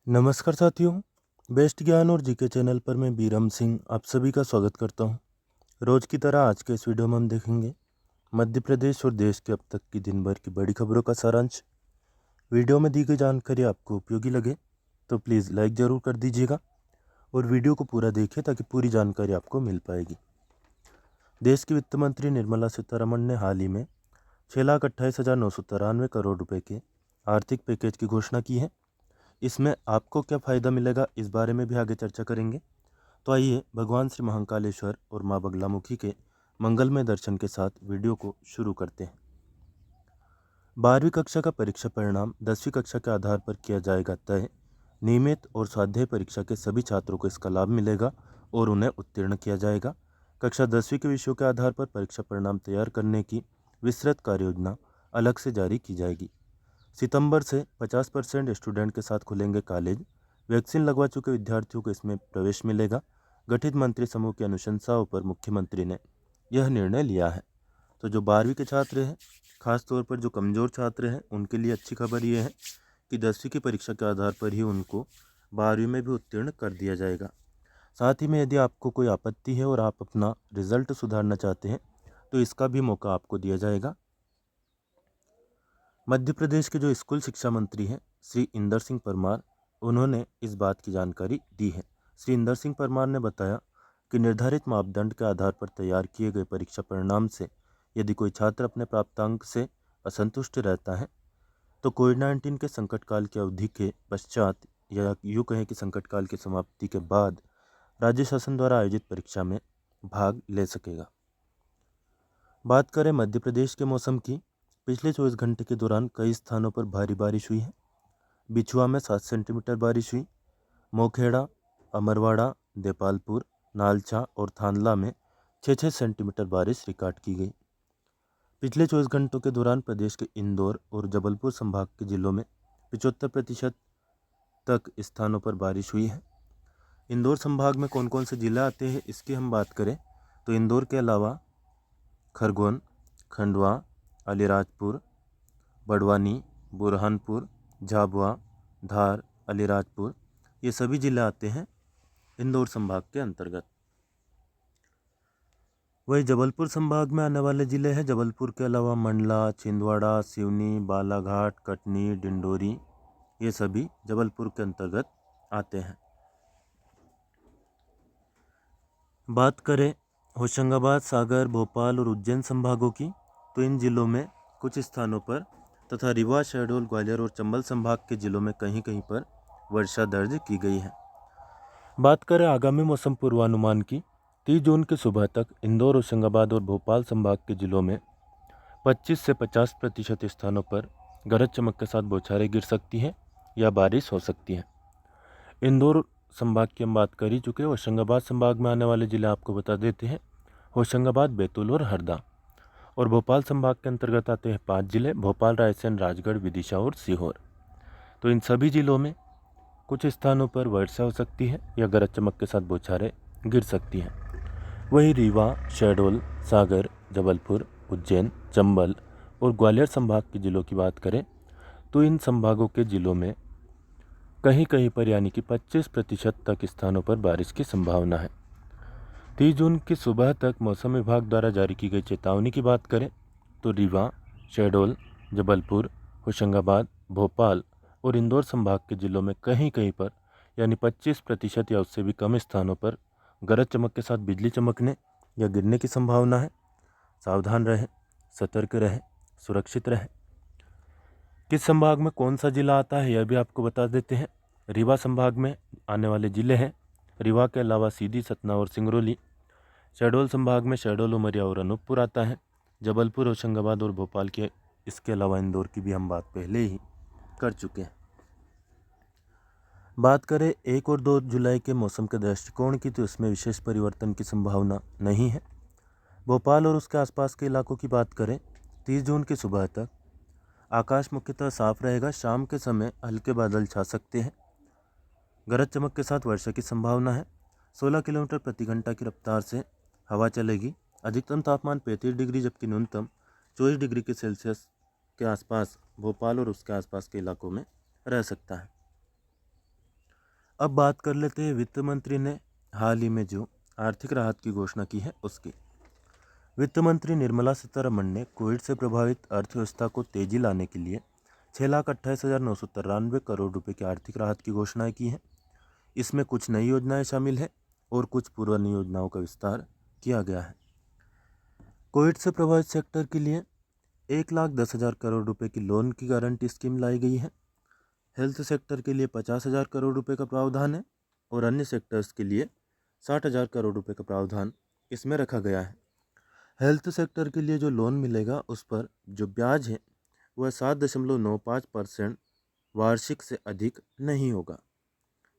नमस्कार साथियों, बेस्ट ज्ञान और जीके चैनल पर मैं बीरम सिंह आप सभी का स्वागत करता हूं। रोज की तरह आज के इस वीडियो में हम देखेंगे मध्य प्रदेश और देश के अब तक की दिन भर की बड़ी खबरों का सारांश। वीडियो में दी गई जानकारी आपको उपयोगी लगे तो प्लीज़ लाइक ज़रूर कर दीजिएगा और वीडियो को पूरा देखिए ताकि पूरी जानकारी आपको मिल पाएगी। देश की वित्त मंत्री निर्मला सीतारमण ने हाल ही में 6,28,993 करोड़ रुपये के आर्थिक पैकेज की घोषणा की है। इसमें आपको क्या फ़ायदा मिलेगा इस बारे में भी आगे चर्चा करेंगे। तो आइए भगवान श्री महाकालेश्वर और माँ बगलामुखी के मंगलमय दर्शन के साथ वीडियो को शुरू करते हैं। 12वीं कक्षा का परीक्षा परिणाम 10वीं कक्षा के आधार पर किया जाएगा तय। नियमित और स्वाध्याय परीक्षा के सभी छात्रों को इसका लाभ मिलेगा और उन्हें उत्तीर्ण किया जाएगा। कक्षा 10वीं के विषयों के आधार पर परीक्षा परिणाम तैयार करने की विस्तृत कार्ययोजना अलग से जारी की जाएगी। सितंबर से 50% स्टूडेंट के साथ खुलेंगे कॉलेज। वैक्सीन लगवा चुके विद्यार्थियों को इसमें प्रवेश मिलेगा। गठित मंत्री समूह की अनुशंसाओं पर मुख्यमंत्री ने यह निर्णय लिया है। तो जो 12वीं के छात्र हैं, खास तौर पर जो कमज़ोर छात्र हैं, उनके लिए अच्छी खबर ये है कि 10वीं की परीक्षा के आधार पर ही उनको 12वीं में भी उत्तीर्ण कर दिया जाएगा। साथ ही में यदि आपको कोई आपत्ति है और आप अपना रिजल्ट सुधारना चाहते हैं तो इसका भी मौका आपको दिया जाएगा। मध्य प्रदेश के जो स्कूल शिक्षा मंत्री हैं श्री इंदर सिंह परमार, उन्होंने इस बात की जानकारी दी है। श्री इंदर सिंह परमार ने बताया कि निर्धारित मापदंड के आधार पर तैयार किए गए परीक्षा परिणाम से यदि कोई छात्र अपने प्राप्तांक से असंतुष्ट रहता है तो कोविड-19 के संकट काल की अवधि के पश्चात या यूँ कहें कि संकट काल की समाप्ति के बाद राज्य शासन द्वारा आयोजित परीक्षा में भाग ले सकेगा। बात करें मध्य प्रदेश के मौसम की, पिछले 24 घंटे के दौरान कई स्थानों पर भारी बारिश हुई है। बिछुआ में 7 सेंटीमीटर बारिश हुई। मोखेड़ा, अमरवाड़ा, देपालपुर, नालछा और थानला में 6-6 सेंटीमीटर बारिश रिकॉर्ड की गई। पिछले 24 घंटों के दौरान प्रदेश के इंदौर और जबलपुर संभाग के जिलों में 75% तक स्थानों पर बारिश हुई है। इंदौर संभाग में कौन कौन से जिले आते हैं इसकी हम बात करें तो इंदौर के अलावा खरगोन, खंडवा, अलीराजपुर, बड़वानी, बुरहानपुर, झाबुआ, धार, अलीराजपुर, ये सभी जिले आते हैं इंदौर संभाग के अंतर्गत। वही जबलपुर संभाग में आने वाले जिले हैं जबलपुर के अलावा मंडला, छिंदवाड़ा, सिवनी, बालाघाट, कटनी, डिंडोरी, ये सभी जबलपुर के अंतर्गत आते हैं। बात करें होशंगाबाद, सागर, भोपाल और उज्जैन संभागों की तो इन जिलों में कुछ स्थानों पर तथा रीवा, शहडोल, ग्वालियर और चंबल संभाग के जिलों में कहीं कहीं पर वर्षा दर्ज की गई है। बात करें आगामी मौसम पूर्वानुमान की, 30 जून की सुबह तक इंदौर, होशंगाबाद और भोपाल संभाग के जिलों में 25 से 50% स्थानों पर गरज चमक के साथ बौछारें गिर सकती हैं या बारिश हो सकती है। इंदौर संभाग की हम बात कर ही चुके हैं। होशंगाबाद संभाग में आने वाले जिले आपको बता देते हैं, होशंगाबाद, बैतूल और हरदा। और भोपाल संभाग के अंतर्गत आते हैं 5 जिले, भोपाल, रायसेन, राजगढ़, विदिशा और सीहोर। तो इन सभी जिलों में कुछ स्थानों पर वर्षा हो सकती है या गरज चमक के साथ बौछारें गिर सकती हैं। वहीं रीवा, शहडोल, सागर, जबलपुर, उज्जैन, चंबल और ग्वालियर संभाग के जिलों की बात करें तो इन संभागों के जिलों में कहीं कहीं पर यानी कि 25% तक स्थानों पर बारिश की संभावना है। 30 जून की सुबह तक मौसम विभाग द्वारा जारी की गई चेतावनी की बात करें तो रीवा, शहडोल, जबलपुर, होशंगाबाद, भोपाल और इंदौर संभाग के जिलों में कहीं कहीं पर यानी 25% या उससे भी कम स्थानों पर गरज चमक के साथ बिजली चमकने या गिरने की संभावना है। सावधान रहें, सतर्क रहें, सुरक्षित रहें। किस संभाग में कौन सा जिला आता है यह भी आपको बता देते हैं। रीवा संभाग में आने वाले जिले हैं रीवा के अलावा सीधी, सतना और सिंगरौली। शहडोल संभाग में शहडोल, उमरिया और अनूपपुर आता है। जबलपुर, होशंगाबाद और भोपाल के इसके अलावा इंदौर की भी हम बात पहले ही कर चुके हैं। बात करें 1 और 2 जुलाई के मौसम के दृष्टिकोण की तो इसमें विशेष परिवर्तन की संभावना नहीं है। भोपाल और उसके आसपास के इलाकों की बात करें 30 जून की सुबह तक आकाश मुख्यतः साफ रहेगा। शाम के समय हल्के बादल छा सकते हैं। गरज चमक के साथ वर्षा की संभावना है। 16 किलोमीटर प्रति घंटा की रफ्तार से हवा चलेगी। अधिकतम तापमान 35 डिग्री जबकि न्यूनतम 24 डिग्री के सेल्सियस के आसपास भोपाल और उसके आसपास के इलाकों में रह सकता है। अब बात कर लेते हैं वित्त मंत्री ने हाल ही में जो आर्थिक राहत की घोषणा की है उसकी। वित्त मंत्री निर्मला सीतारमण ने कोविड से प्रभावित अर्थव्यवस्था को तेजी लाने के लिए 6,28,993 करोड़ रुपए की आर्थिक राहत की घोषणाएं की हैं। इसमें कुछ नई योजनाएं शामिल है और कुछ पुरानी योजनाओं का विस्तार किया गया है। कोविड से प्रभावित सेक्टर के लिए 1,10,000 करोड़ रुपए की लोन की गारंटी स्कीम लाई गई है। हेल्थ सेक्टर के लिए 50,000 करोड़ रुपए का प्रावधान है और अन्य सेक्टर्स के लिए 60,000 करोड़ रुपए का प्रावधान इसमें रखा गया है। हेल्थ सेक्टर के लिए जो लोन मिलेगा उस पर जो ब्याज है वह 7.95% वार्षिक से अधिक नहीं होगा।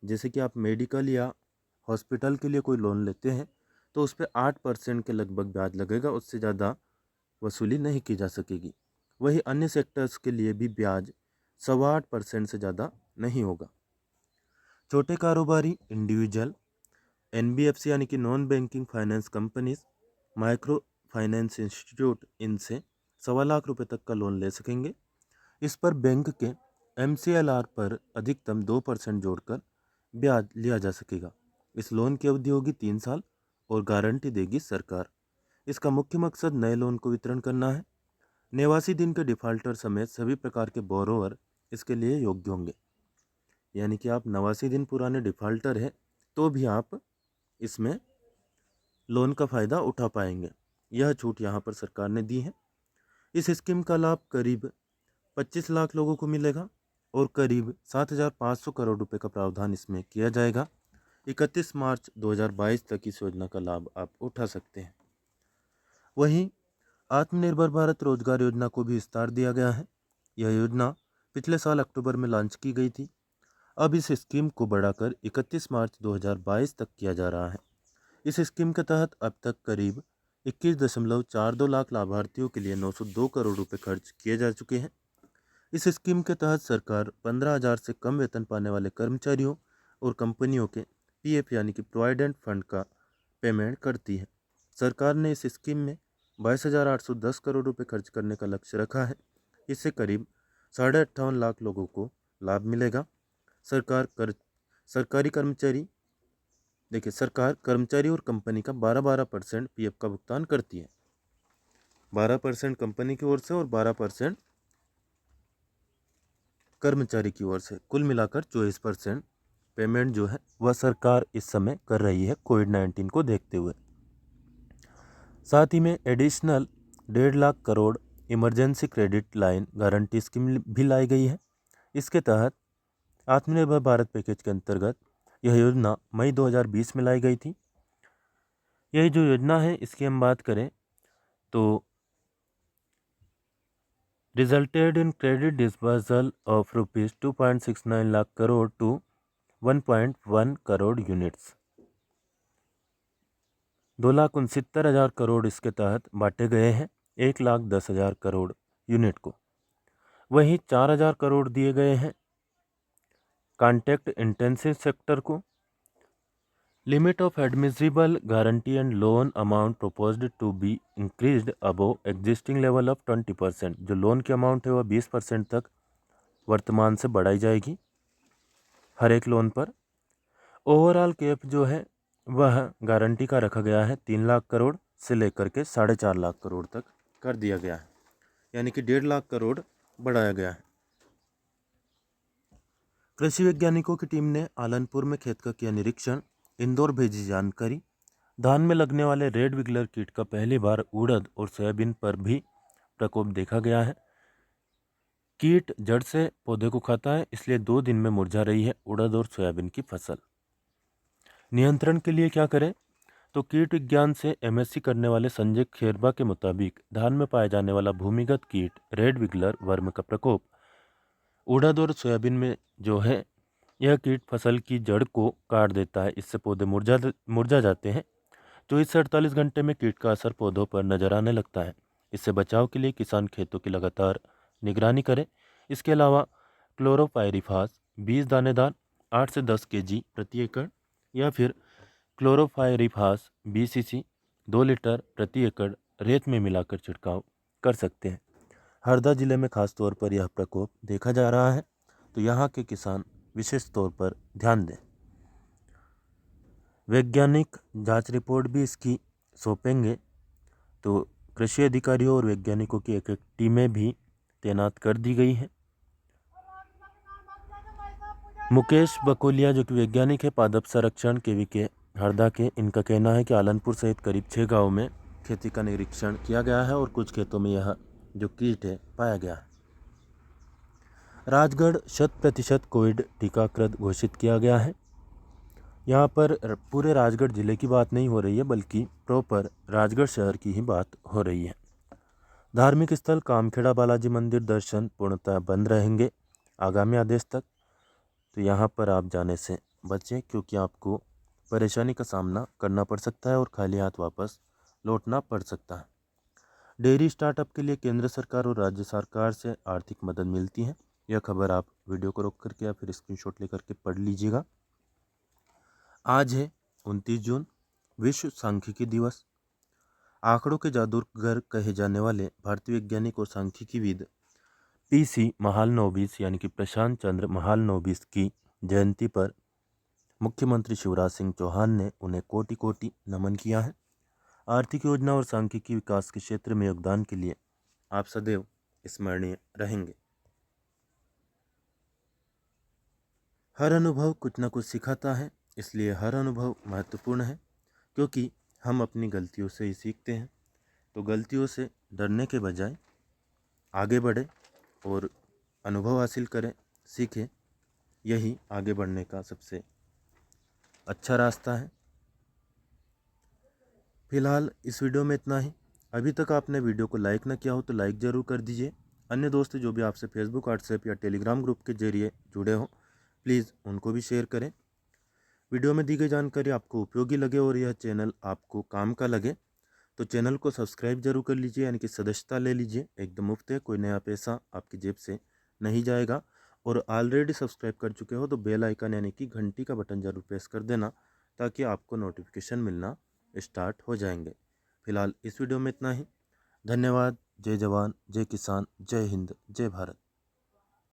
जैसे कि आप मेडिकल या हॉस्पिटल के लिए कोई लोन लेते हैं तो उस पर 8% के लगभग ब्याज लगेगा, उससे ज़्यादा वसूली नहीं की जा सकेगी। वही अन्य सेक्टर्स के लिए भी ब्याज 8.25% से ज़्यादा नहीं होगा। छोटे कारोबारी इंडिविजुअल NBFC यानी कि non banking finance companies, micro finance institute इनसे 1.25 लाख रुपए तक का लोन ले सकेंगे। इस पर बैंक के MCLR पर अधिकतम 2% जोड़कर ब्याज लिया जा सकेगा। इस लोन की अवधि होगी 3 साल और गारंटी देगी सरकार। इसका मुख्य मकसद नए लोन को वितरण करना है। 89 दिन के डिफाल्टर समेत सभी प्रकार के बोरोवर इसके लिए योग्य होंगे। यानी कि आप 89 दिन पुराने डिफाल्टर हैं तो भी आप इसमें लोन का फ़ायदा उठा पाएंगे। यह छूट यहाँ पर सरकार ने दी है। इस स्कीम का लाभ करीब 25 लाख लोगों को मिलेगा और करीब 7,500 करोड़ रुपए का प्रावधान इसमें किया जाएगा। 31 मार्च 2022 तक इस योजना का लाभ आप उठा सकते हैं। वहीं आत्मनिर्भर भारत रोजगार योजना को भी विस्तार दिया गया है। यह योजना पिछले साल अक्टूबर में लॉन्च की गई थी। अब इस स्कीम को बढ़ाकर 31 मार्च 2022 तक किया जा रहा है। इस स्कीम के तहत अब तक करीब 21.42 लाख लाभार्थियों के लिए 902 करोड़ रुपए खर्च किए जा चुके हैं। इस स्कीम के तहत सरकार 15,000 से कम वेतन पाने वाले कर्मचारियों और कंपनियों के PF यानी कि प्रोविडेंट फंड का पेमेंट करती है। सरकार ने इस स्कीम में 22,810 करोड़ रुपए खर्च करने का लक्ष्य रखा है। इससे करीब 58.5 लाख लोगों को लाभ मिलेगा। सरकार कर्मचारी और कंपनी का 12% PF का भुगतान करती है। 12% कंपनी की ओर से और 12% कर्मचारी की ओर से, कुल मिलाकर 24% पेमेंट जो है वह सरकार इस समय कर रही है कोविड-19 को देखते हुए। साथ ही में additional 1.5 lakh crore emergency credit line guarantee scheme भी लाई गई है। इसके तहत आत्मनिर्भर भारत पैकेज के अंतर्गत यह योजना मई 2020 में लाई गई थी। यही जो योजना है इसकी हम बात करें तो resulted in credit disbursal of rupees 2.69 lakh crore to 1.1 crore units. 2,69,000 crore इसके तहत बांटे गए हैं 1,10,000 करोड़ यूनिट को। वहीं 4,000 करोड़ दिए गए हैं कॉन्टैक्ट इंटेंसिव सेक्टर को। Limit of admissible guarantee and loan amount proposed to be increased above existing level of 20%। जो लोन की अमाउंट है वह 20% तक वर्तमान से बढ़ाई जाएगी हर एक लोन पर। ओवरऑल कैप जो है वह गारंटी का रखा गया है 3 लाख करोड़ से लेकर के 4.5 लाख करोड़ तक कर दिया गया है, यानी कि 1.5 लाख करोड़ बढ़ाया गया है। कृषि वैज्ञानिकों की टीम ने आलनपुर में खेत का किया निरीक्षण, इंदौर भेजी जानकारी। धान में लगने वाले रेड विगलर कीट का पहली बार उड़द और सोयाबीन पर भी प्रकोप देखा गया है। कीट जड़ से पौधे को खाता है, इसलिए 2 दिन में मुरझा रही है उड़द और सोयाबीन की फसल। नियंत्रण के लिए क्या करें तो कीट विज्ञान से MSc करने वाले संजय खेरबा के मुताबिक धान में पाए जाने वाला भूमिगत कीट रेड विगलर वर्म का प्रकोप उड़द और सोयाबीन में जो है यह कीट फसल की जड़ को काट देता है, इससे पौधे मुरझा जाते हैं। 24 से 48 घंटे में कीट का असर पौधों पर नजर आने लगता है। इससे बचाव के लिए किसान खेतों की लगातार निगरानी करें। इसके अलावा क्लोरोपाइरिफास 20 दानेदार 8 से 10 kg प्रति एकड़ या फिर क्लोरोपाइरिफास 20 cc 2 लीटर प्रति एकड़ रेत में मिलाकर छिड़काव कर सकते हैं। हरदा जिले में खास तौर पर यह प्रकोप देखा जा रहा है, तो यहाँ के किसान विशेष तौर पर ध्यान दें। वैज्ञानिक जांच रिपोर्ट भी इसकी सौंपेंगे। तो कृषि अधिकारियों और वैज्ञानिकों की एक टीमें भी तैनात कर दी गई हैं। मुकेश बकोलिया जो कि वैज्ञानिक है पादप संरक्षण KVK हरदा के, इनका कहना है कि आलनपुर सहित करीब 6 गाँव में खेती का निरीक्षण किया गया है और कुछ खेतों में यह जो कीट है पाया गया है। राजगढ़ 100% कोविड टीकाकृत घोषित किया गया है। यहाँ पर पूरे राजगढ़ जिले की बात नहीं हो रही है बल्कि प्रॉपर राजगढ़ शहर की ही बात हो रही है। धार्मिक स्थल कामखेड़ा बालाजी मंदिर दर्शन पूर्णतः बंद रहेंगे आगामी आदेश तक। तो यहाँ पर आप जाने से बचें क्योंकि आपको परेशानी का सामना करना पड़ सकता है और खाली हाथ वापस लौटना पड़ सकता है। डेयरी स्टार्टअप के लिए केंद्र सरकार और राज्य सरकार से आर्थिक मदद मिलती है। यह खबर आप वीडियो को रोक करके या फिर स्क्रीनशॉट लेकर के पढ़ लीजिएगा। आज है 29 जून, विश्व सांख्यिकी दिवस। आंकड़ों के जादूगर कहे जाने वाले भारतीय वैज्ञानिक और सांख्यिकीविद PC महालनोबिस यानी कि प्रशांत चंद्र महालनोबिस की जयंती पर मुख्यमंत्री शिवराज सिंह चौहान ने उन्हें कोटि कोटि नमन किया है। आर्थिक योजना और सांख्यिकी विकास के क्षेत्र में योगदान के लिए आप सदैव स्मरणीय रहेंगे। हर अनुभव कुछ न कुछ सिखाता है, इसलिए हर अनुभव महत्वपूर्ण है क्योंकि हम अपनी गलतियों से ही सीखते हैं। तो गलतियों से डरने के बजाय आगे बढ़े और अनुभव हासिल करें, सीखें। यही आगे बढ़ने का सबसे अच्छा रास्ता है। फिलहाल इस वीडियो में इतना ही। अभी तक आपने वीडियो को लाइक ना किया हो तो लाइक ज़रूर कर दीजिए। अन्य दोस्त जो भी आपसे फेसबुक, व्हाट्सएप या टेलीग्राम ग्रुप के जरिए जुड़े हों प्लीज़ उनको भी शेयर करें। वीडियो में दी गई जानकारी आपको उपयोगी लगे और यह चैनल आपको काम का लगे तो चैनल को सब्सक्राइब जरूर कर लीजिए, यानी कि सदस्यता ले लीजिए। एकदम मुफ्त है, कोई नया पैसा आपकी जेब से नहीं जाएगा। और ऑलरेडी सब्सक्राइब कर चुके हो तो बेल आइकन यानी कि घंटी का बटन जरूर प्रेस कर देना ताकि आपको नोटिफिकेशन मिलना स्टार्ट हो जाएंगे। फिलहाल इस वीडियो में इतना ही। धन्यवाद। जय जवान, जय किसान, जय हिंद, जय भारत।